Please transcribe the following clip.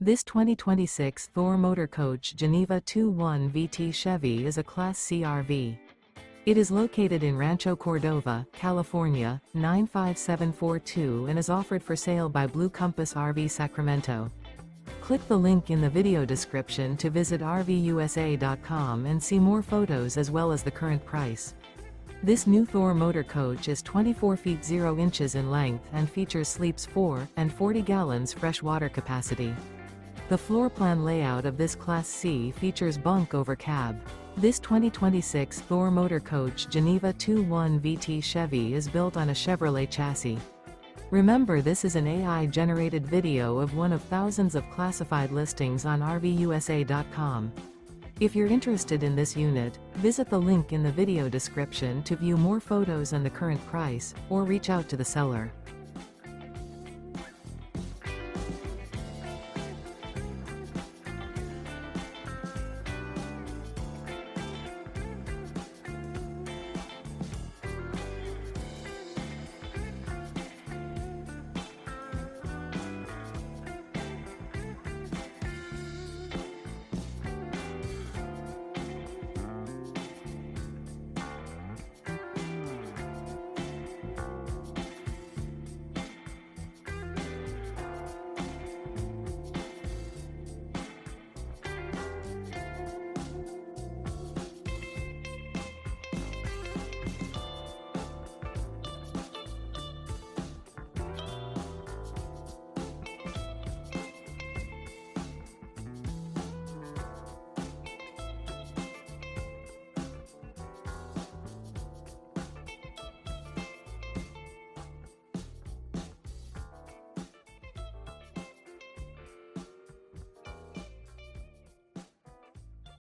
This 2026 Thor Motor Coach Geneva 2.1 VT Chevy is a Class C RV. It is located in Rancho Cordova, California, 95742 and is offered for sale by Blue Compass RV Sacramento. Click the link in the video description to visit RVUSA.com and see more photos as well as the current price. This new Thor Motor Coach is 24 feet 0 inches in length and features sleeps 4 and 40 gallons fresh water capacity. The floor plan layout of this Class C features bunk over cab. This 2026 Thor Motor Coach Geneva 2.1 VT Chevy is built on a Chevrolet chassis. Remember, this is an AI-generated video of one of thousands of classified listings on RVUSA.com. If you're interested in this unit, visit the link in the video description to view more photos and the current price, or reach out to the seller.